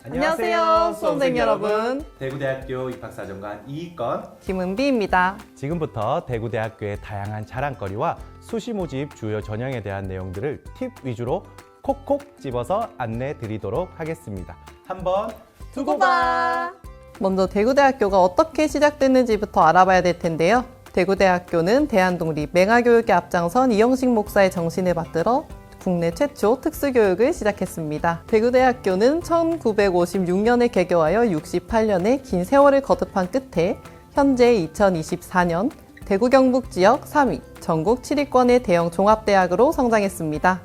안녕하세요, 수험생 여러분. 대구대학교 입학사정관 이익건 김은비입니다. 지금부터 대구대학교의 다양한 자랑거리와 수시 모집 주요 전형에 대한 내용들을 팁 위주로 콕콕 집어서 안내 드리도록 하겠습니다. 한번 두고 봐. 먼저 대구대학교가 어떻게 시작됐는지부터 알아봐야 될 텐데요. 대구대학교는 대한독립 맹아교육에 앞장선 이영식 목사의 정신을 받들어 국내 최초 특수교육을 시작했습니다. 대구대학교는 1956년에 개교하여 68년의 긴 세월을 거듭한 끝에 현재 2024년 대구 경북 지역 3위, 전국 7위권의 대형 종합대학으로 성장했습니다.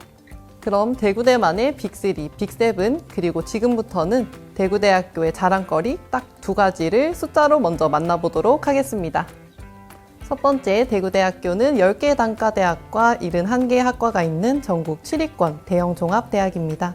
그럼 대구대만의 빅3, 빅7, 그리고 지금부터는 대구대학교의 자랑거리 딱 두 가지를 숫자로 먼저 만나보도록 하겠습니다. 첫 번째, 대구대학교는 10개의 단과대학과 71개의 학과가 있는 전국 7위권 대형 종합대학입니다.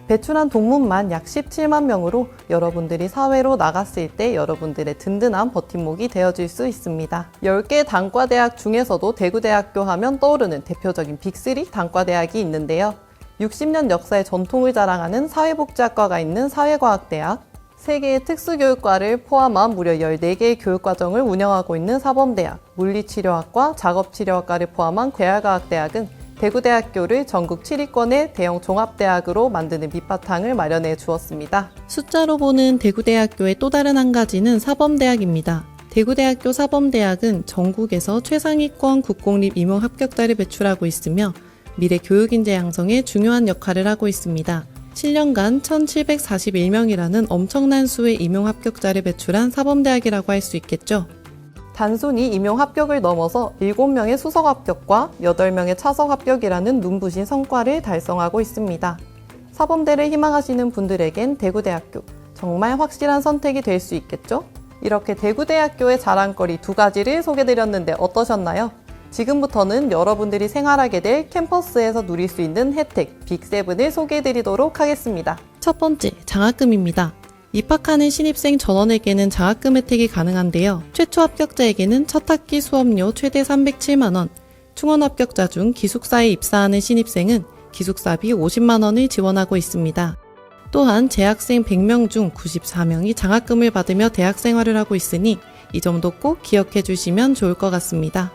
배출한 동문만 약 17만 명으로 여러분들이 사회로 나갔을 때 여러분들의 든든한 버팀목이 되어줄 수 있습니다. 10개 단과대학 중에서도 대구대학교 하면 떠오르는 대표적인 빅3 단과대학이 있는데요. 60년 역사의 전통을 자랑하는 사회복지학과가 있는 사회과학대학, 3개의 특수교육과를 포함한 무려 14개의 교육과정을 운영하고 있는 사범대학, 물리치료학과, 작업치료학과를 포함한 괴활과학대학은 대구대학교를 전국 7위권의 대형 종합대학으로 만드는 밑바탕을 마련해 주었습니다. 숫자로 보는 대구대학교의 또 다른 한 가지는 사범대학입니다. 대구대학교 사범대학은 전국에서 최상위권 국공립 임용 합격자를 배출하고 있으며 미래 교육인재 양성에 중요한 역할을 하고 있습니다. 7년간 1741명이라는 엄청난 수의 임용 합격자를 배출한 사범대학이라고 할 수 있겠죠. 단순히 임용 합격을 넘어서 7명의 수석 합격과 8명의 차석 합격이라는 눈부신 성과를 달성하고 있습니다. 사범대를 희망하시는 분들에겐 대구대학교, 정말 확실한 선택이 될 수 있겠죠? 이렇게 대구대학교의 자랑거리 두 가지를 소개드렸는데 어떠셨나요? 지금부터는 여러분들이 생활하게 될 캠퍼스에서 누릴 수 있는 혜택 빅7을 소개해드리도록 하겠습니다. 첫 번째, 장학금입니다. 입학하는 신입생 전원에게는 장학금 혜택이 가능한데요. 최초 합격자에게는 첫 학기 수업료 최대 307만 원, 충원 합격자 중 기숙사에 입사하는 신입생은 기숙사비 50만 원을 지원하고 있습니다. 또한 재학생 100명 중 94명이 장학금을 받으며 대학 생활을 하고 있으니 이 점도 꼭 기억해 주시면 좋을 것 같습니다.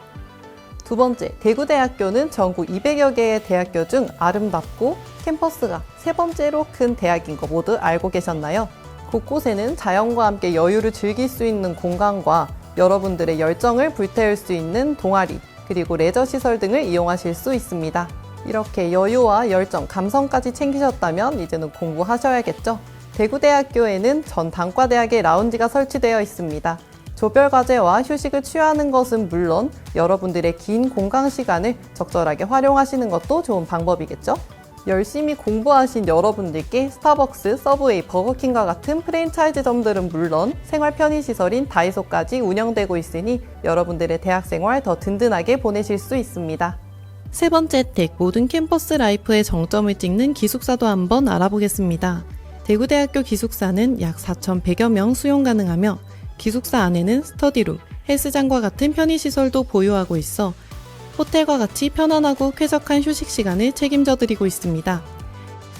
두 번째, 대구대학교는 전국 200여 개의 대학교 중 아름답고 캠퍼스가 세 번째로 큰 대학인 거 모두 알고 계셨나요? 곳곳에는 자연과 함께 여유를 즐길 수 있는 공간과 여러분들의 열정을 불태울 수 있는 동아리, 그리고 레저 시설 등을 이용하실 수 있습니다. 이렇게 여유와 열정, 감성까지 챙기셨다면 이제는 공부하셔야겠죠? 대구대학교에는 전 단과대학의 라운지가 설치되어 있습니다. 조별과제와 휴식을 취하는 것은 물론 여러분들의 긴 공강 시간을 적절하게 활용하시는 것도 좋은 방법이겠죠? 열심히 공부하신 여러분들께 스타벅스, 서브웨이, 버거킹과 같은 프랜차이즈점들은 물론 생활 편의시설인 다이소까지 운영되고 있으니 여러분들의 대학생활 더 든든하게 보내실 수 있습니다. 세 번째 혜택, 모든 캠퍼스 라이프의 정점을 찍는 기숙사도 한번 알아보겠습니다. 대구대학교 기숙사는 약 4,100여 명 수용 가능하며 기숙사 안에는 스터디룸, 헬스장과 같은 편의시설도 보유하고 있어 호텔과 같이 편안하고 쾌적한 휴식 시간을 책임져 드리고 있습니다.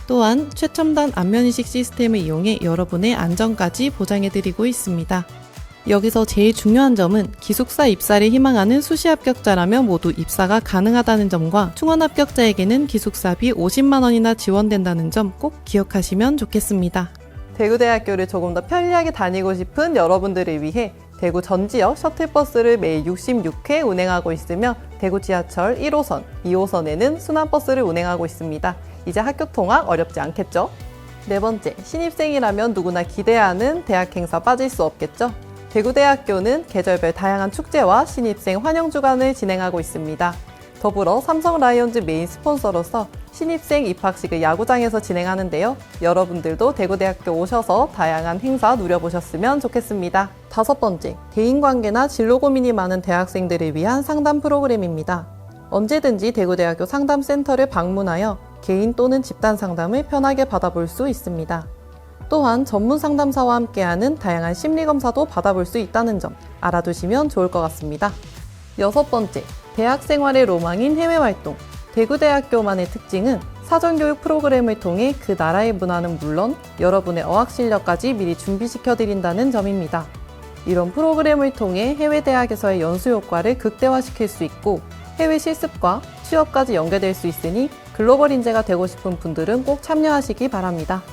또한 최첨단 안면인식 시스템을 이용해 여러분의 안전까지 보장해 드리고 있습니다. 여기서 제일 중요한 점은 기숙사 입사를 희망하는 수시 합격자라면 모두 입사가 가능하다는 점과 충원 합격자에게는 기숙사비 50만 원이나 지원된다는 점 꼭 기억하시면 좋겠습니다. 대구대학교를 조금 더 편리하게 다니고 싶은 여러분들을 위해 대구 전 지역 셔틀버스를 매일 66회 운행하고 있으며 대구 지하철 1호선, 2호선에는 순환버스를 운행하고 있습니다. 이제 학교 통학 어렵지 않겠죠? 네 번째, 신입생이라면 누구나 기대하는 대학 행사 빠질 수 없겠죠? 대구대학교는 계절별 다양한 축제와 신입생 환영 주간을 진행하고 있습니다. 더불어 삼성 라이온즈 메인 스폰서로서 신입생 입학식을 야구장에서 진행하는데요. 여러분들도 대구대학교 오셔서 다양한 행사 누려보셨으면 좋겠습니다. 다섯 번째, 대인관계나 진로 고민이 많은 대학생들을 위한 상담 프로그램입니다. 언제든지 대구대학교 상담센터를 방문하여 개인 또는 집단 상담을 편하게 받아볼 수 있습니다. 또한 전문 상담사와 함께하는 다양한 심리검사도 받아볼 수 있다는 점 알아두시면 좋을 것 같습니다. 여섯 번째, 대학 생활의 로망인 해외활동. 대구대학교만의 특징은 사전교육 프로그램을 통해 그 나라의 문화는 물론 여러분의 어학 실력까지 미리 준비시켜드린다는 점입니다. 이런 프로그램을 통해 해외 대학에서의 연수 효과를 극대화시킬 수 있고 해외 실습과 취업까지 연계될 수 있으니 글로벌 인재가 되고 싶은 분들은 꼭 참여하시기 바랍니다.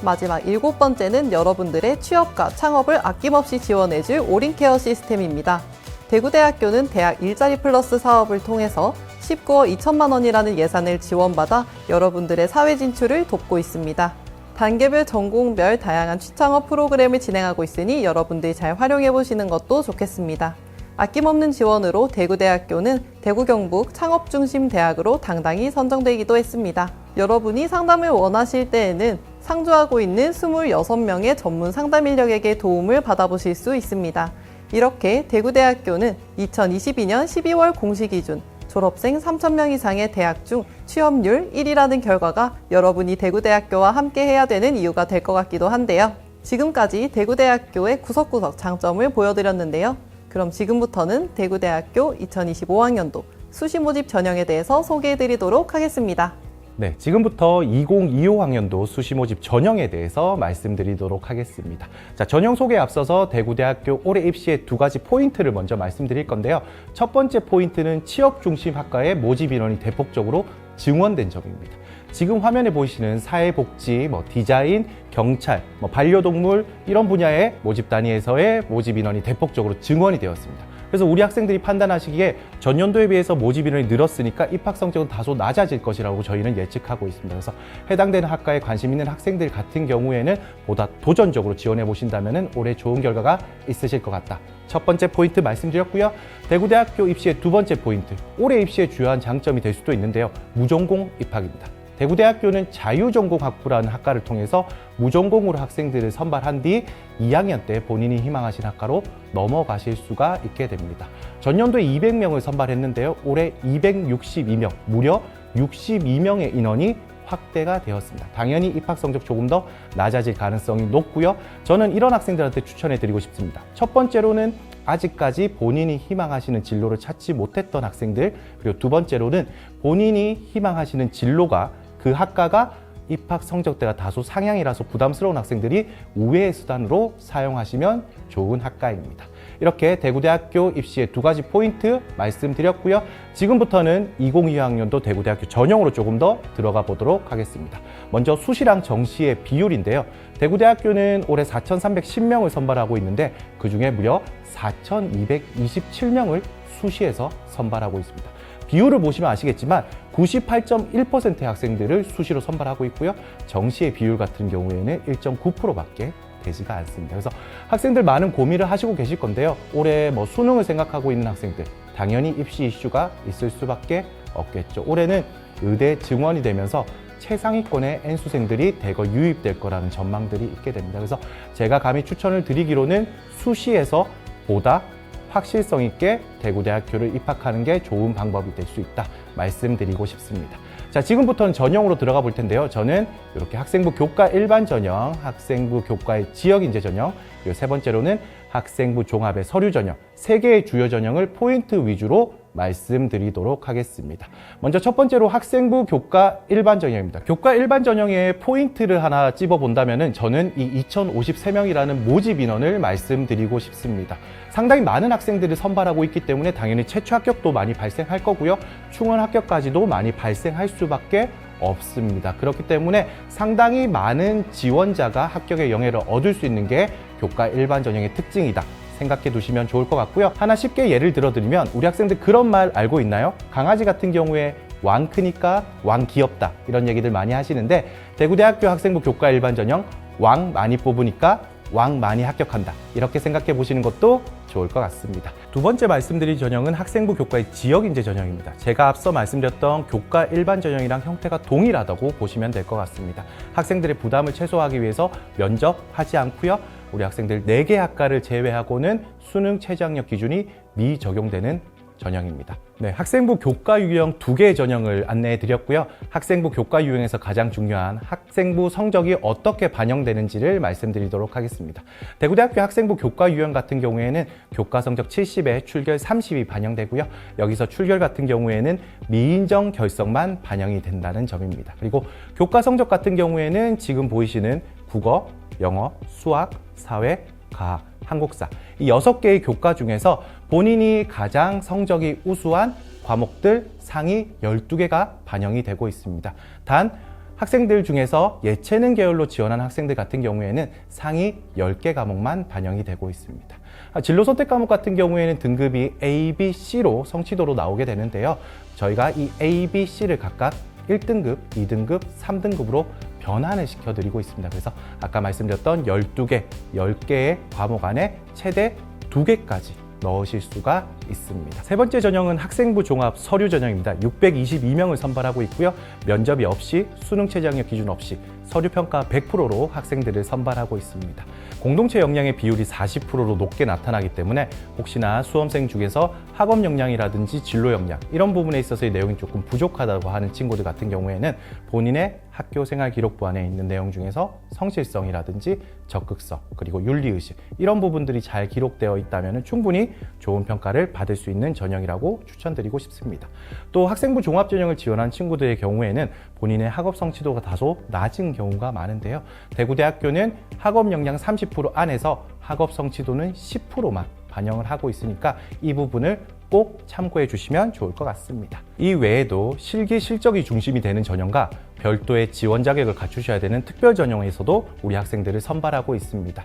마지막 7번째는 여러분들의 취업과 창업을 아낌없이 지원해줄 올인케어 시스템입니다. 대구대학교는 대학 일자리 플러스 사업을 통해서 19억 2천만 원이라는 예산을 지원받아 여러분들의 사회 진출을 돕고 있습니다. 단계별 전공별 다양한 취창업 프로그램을 진행하고 있으니 여러분들이 잘 활용해 보시는 것도 좋겠습니다. 아낌없는 지원으로 대구대학교는 대구 경북 창업중심 대학으로 당당히 선정되기도 했습니다. 여러분이 상담을 원하실 때에는 상주하고 있는 26명의 전문 상담 인력에게 도움을 받아보실 수 있습니다. 이렇게 대구대학교는 2022년 12월 공시 기준 졸업생 3,000명 이상의 대학 중 취업률 1위라는 결과가 여러분이 대구대학교와 함께 해야 되는 이유가 될 것 같기도 한데요. 지금까지 대구대학교의 구석구석 장점을 보여드렸는데요. 그럼 지금부터는 대구대학교 2025학년도 수시 모집 전형에 대해서 소개해드리도록 하겠습니다. 네, 지금부터 2025학년도 수시 모집 전형에 대해서 말씀드리도록 하겠습니다. 자, 전형 소개에 앞서서 대구대학교 올해 입시의 2가지 포인트를 먼저 말씀드릴 건데요. 첫 번째 포인트는 취업 중심 학과의 모집 인원이 대폭적으로 증원된 점입니다. 지금 화면에 보이시는 사회복지, 디자인, 경찰, 반려동물 이런 분야의 모집 단위에서의 모집 인원이 대폭적으로 증원이 되었습니다. 그래서 우리 학생들이 판단하시기에 전년도에 비해서 모집 인원이 늘었으니까 입학 성적은 다소 낮아질 것이라고 저희는 예측하고 있습니다. 그래서 해당되는 학과에 관심 있는 학생들 같은 경우에는 보다 도전적으로 지원해 보신다면 올해 좋은 결과가 있으실 것 같다. 첫 번째 포인트 말씀드렸고요. 대구대학교 입시의 2번째 포인트, 올해 입시의 주요한 장점이 될 수도 있는데요. 무전공 입학입니다. 대구대학교는 자유전공학부라는 학과를 통해서 무전공으로 학생들을 선발한 뒤 2학년 때 본인이 희망하신 학과로 넘어가실 수가 있게 됩니다. 전년도에 200명을 선발했는데요. 올해 262명, 무려 62명의 인원이 확대가 되었습니다. 당연히 입학 성적 조금 더 낮아질 가능성이 높고요. 저는 이런 학생들한테 추천해 드리고 싶습니다. 첫 번째로는 아직까지 본인이 희망하시는 진로를 찾지 못했던 학생들, 그리고 두 번째로는 본인이 희망하시는 진로가 그 학과가 입학 성적대가 다소 상향이라서 부담스러운 학생들이 우회의 수단으로 사용하시면 좋은 학과입니다. 이렇게 대구대학교 입시의 2가지 포인트 말씀드렸고요. 지금부터는 2022학년도 대구대학교 전형으로 조금 더 들어가 보도록 하겠습니다. 먼저 수시랑 정시의 비율인데요. 대구대학교는 올해 4,310명을 선발하고 있는데 그중에 무려 4,227명을 수시에서 선발하고 있습니다. 비율을 보시면 아시겠지만 98.1%의 학생들을 수시로 선발하고 있고요. 정시의 비율 같은 경우에는 1.9%밖에 되지가 않습니다. 그래서 학생들 많은 고민을 하시고 계실 건데요. 올해 수능을 생각하고 있는 학생들 당연히 입시 이슈가 있을 수밖에 없겠죠. 올해는 의대 증원이 되면서 최상위권의 N수생들이 대거 유입될 거라는 전망들이 있게 됩니다. 그래서 제가 감히 추천을 드리기로는 수시에서 보다 확실성 있게 대구대학교를 입학하는 게 좋은 방법이 될 수 있다 말씀드리고 싶습니다. 자, 지금부터는 전형으로 들어가 볼 텐데요. 저는 이렇게 학생부 교과 일반 전형, 학생부 교과의 지역 인재 전형, 그리고 세 번째로는 학생부 종합의 서류 전형, 3개의 주요 전형을 포인트 위주로 말씀드리도록 하겠습니다. 먼저 첫 번째로 학생부 교과 일반 전형입니다. 교과 일반 전형의 포인트를 하나 찝어본다면 저는 이 2,053명이라는 모집 인원을 말씀드리고 싶습니다. 상당히 많은 학생들을 선발하고 있기 때문에 당연히 최초 합격도 많이 발생할 거고요. 충원 합격까지도 많이 발생할 수밖에 없습니다. 그렇기 때문에 상당히 많은 지원자가 합격의 영예를 얻을 수 있는 게 교과 일반 전형의 특징이다 생각해 두시면 좋을 것 같고요. 하나 쉽게 예를 들어드리면 우리 학생들 그런 말 알고 있나요? 강아지 같은 경우에 왕 크니까 왕 귀엽다 이런 얘기들 많이 하시는데 대구대학교 학생부 교과 일반 전형 왕 많이 뽑으니까 왕 많이 합격한다 이렇게 생각해 보시는 것도 좋을 것 같습니다. 두 번째 말씀드릴 전형은 학생부 교과의 지역인재 전형입니다. 제가 앞서 말씀드렸던 교과 일반 전형이랑 형태가 동일하다고 보시면 될 것 같습니다. 학생들의 부담을 최소화하기 위해서 면접하지 않고요. 우리 학생들 4개 학과를 제외하고는 수능 최저학력 기준이 미적용되는 전형입니다. 네, 학생부 교과 유형 2개의 전형을 안내해 드렸고요. 학생부 교과 유형에서 가장 중요한 학생부 성적이 어떻게 반영되는지를 말씀드리도록 하겠습니다. 대구대학교 학생부 교과 유형 같은 경우에는 교과 성적 70에 출결 30이 반영되고요. 여기서 출결 같은 경우에는 미인정 결석만 반영이 된다는 점입니다. 그리고 교과 성적 같은 경우에는 지금 보이시는 국어, 영어, 수학, 사회, 과학, 한국사 이 6개의 교과 중에서 본인이 가장 성적이 우수한 과목들 상위 12개가 반영이 되고 있습니다. 단 학생들 중에서 예체능 계열로 지원한 학생들 같은 경우에는 상위 10개 과목만 반영이 되고 있습니다. 진로 선택 과목 같은 경우에는 등급이 A, B, C로 성취도로 나오게 되는데요. 저희가 이 A, B, C를 각각 1등급, 2등급, 3등급으로 변환을 시켜드리고 있습니다. 그래서 아까 말씀드렸던 12개, 10개의 과목 안에 최대 2개까지 넣으실 수가 있습니다. 세 번째 전형은 학생부 종합 서류 전형입니다. 622명을 선발하고 있고요. 면접이 없이 수능 최저학력 기준 없이 서류 평가 100%로 학생들을 선발하고 있습니다. 공동체 역량의 비율이 40%로 높게 나타나기 때문에 혹시나 수험생 중에서 학업 역량이라든지 진로 역량 이런 부분에 있어서의 내용이 조금 부족하다고 하는 친구들 같은 경우에는 본인의 학교 생활 기록부 안에 있는 내용 중에서 성실성이라든지 적극성 그리고 윤리의식 이런 부분들이 잘 기록되어 있다면 충분히 좋은 평가를 받을 수 있는 전형이라고 추천드리고 싶습니다. 또 학생부 종합 전형을 지원한 친구들의 경우에는 본인의 학업 성취도가 다소 낮은 경우가 많은데요. 대구대학교는 학업 역량 30% 안에서 학업 성취도는 10%만 반영을 하고 있으니까 이 부분을 꼭 참고해 주시면 좋을 것 같습니다. 이 외에도 실기 실적이 중심이 되는 전형과 별도의 지원 자격을 갖추셔야 되는 특별 전형에서도 우리 학생들을 선발하고 있습니다.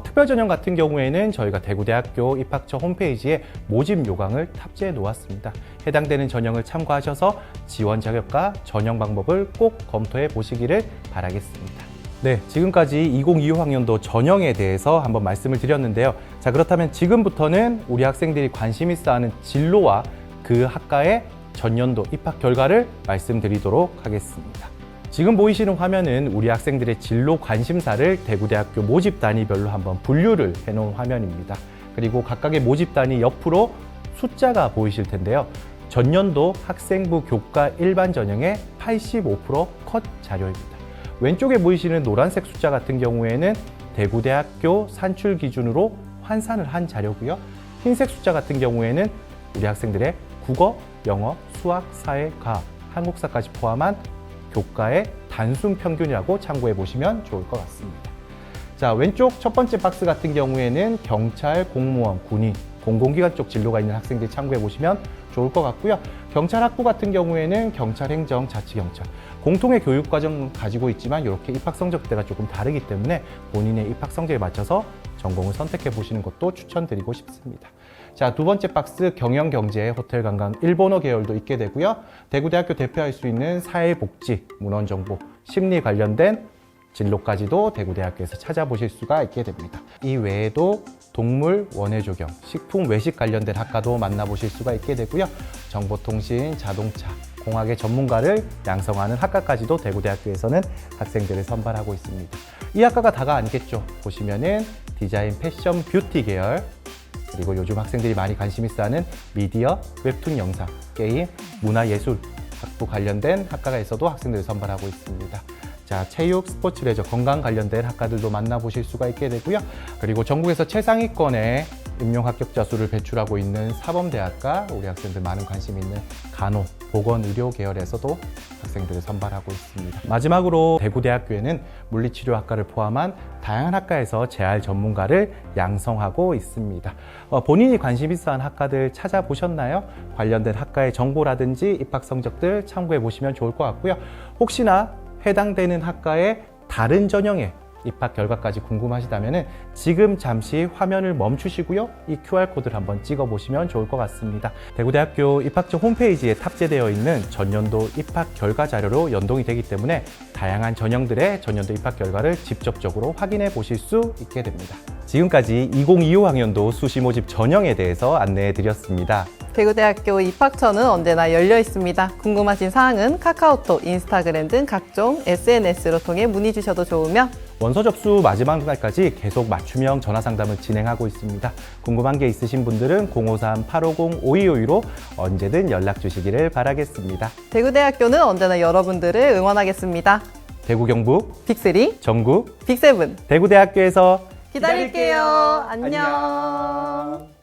특별 전형 같은 경우에는 저희가 대구대학교 입학처 홈페이지에 모집 요강을 탑재해 놓았습니다. 해당되는 전형을 참고하셔서 지원 자격과 전형 방법을 꼭 검토해 보시기를 바라겠습니다. 네, 지금까지 2025학년도 전형에 대해서 한번 말씀을 드렸는데요. 자, 그렇다면 지금부터는 우리 학생들이 관심 있어 하는 진로와 그 학과의 전년도 입학 결과를 말씀드리도록 하겠습니다. 지금 보이시는 화면은 우리 학생들의 진로 관심사를 대구대학교 모집 단위별로 한번 분류를 해놓은 화면입니다. 그리고 각각의 모집 단위 옆으로 숫자가 보이실 텐데요. 전년도 학생부 교과 일반 전형의 85%컷 자료입니다. 왼쪽에 보이시는 노란색 숫자 같은 경우에는 대구대학교 산출 기준으로 환산을 한 자료고요. 흰색 숫자 같은 경우에는 우리 학생들의 국어, 영어, 수학, 사회, 과학, 한국사까지 포함한 교과의 단순 평균이라고 참고해 보시면 좋을 것 같습니다. 자, 왼쪽 첫 번째 박스 같은 경우에는 경찰, 공무원, 군인, 공공기관 쪽 진로가 있는 학생들 참고해 보시면 좋을 것 같고요. 경찰학부 같은 경우에는 경찰, 행정, 자치경찰 공통의 교육과정 가지고 있지만 이렇게 입학 성적대가 조금 다르기 때문에 본인의 입학 성적에 맞춰서 전공을 선택해 보시는 것도 추천드리고 싶습니다. 자, 두 번째 박스 경영, 경제, 호텔, 관광, 일본어 계열도 있게 되고요. 대구대학교 대표할 수 있는 사회복지, 문헌정보, 심리 관련된 진로까지도 대구대학교에서 찾아보실 수가 있게 됩니다. 이 외에도 동물, 원예조경, 식품, 외식 관련된 학과도 만나보실 수가 있게 되고요. 정보통신, 자동차, 공학의 전문가를 양성하는 학과까지도 대구대학교에서는 학생들을 선발하고 있습니다. 이 학과가 다가 아니겠죠. 보시면은 디자인, 패션, 뷰티 계열, 그리고 요즘 학생들이 많이 관심 있어 하는 미디어, 웹툰 영상, 게임, 문화예술 학부 관련된 학과가 있어도 학생들을 선발하고 있습니다. 자, 체육, 스포츠, 레저, 건강 관련된 학과들도 만나보실 수가 있게 되고요. 그리고 전국에서 최상위권의 임용 합격자 수를 배출하고 있는 사범대학과 우리 학생들 많은 관심 있는 간호, 보건, 의료 계열에서도 학생들을 선발하고 있습니다. 마지막으로 대구대학교에는 물리치료학과를 포함한 다양한 학과에서 재활 전문가를 양성하고 있습니다. 본인이 관심 있어하는 학과들 찾아보셨나요? 관련된 학과의 정보라든지 입학 성적들 참고해 보시면 좋을 것 같고요. 혹시나 해당되는 학과의 다른 전형의 입학 결과까지 궁금하시다면 지금 잠시 화면을 멈추시고요. 이 QR코드를 한번 찍어보시면 좋을 것 같습니다. 대구대학교 입학처 홈페이지에 탑재되어 있는 전년도 입학 결과 자료로 연동이 되기 때문에 다양한 전형들의 전년도 입학 결과를 직접적으로 확인해 보실 수 있게 됩니다. 지금까지 2025학년도 수시 모집 전형에 대해서 안내해 드렸습니다. 대구대학교 입학처는 언제나 열려 있습니다. 궁금하신 사항은 카카오톡, 인스타그램 등 각종 SNS로 통해 문의 주셔도 좋으며 원서 접수 마지막 날까지 계속 맞춤형 전화 상담을 진행하고 있습니다. 궁금한 게 있으신 분들은 053-850-5252로 언제든 연락 주시기를 바라겠습니다. 대구대학교는 언제나 여러분들을 응원하겠습니다. 대구 경북, 빅3, 전국, 빅7 대구대학교에서 기다릴게요. 안녕. 안녕.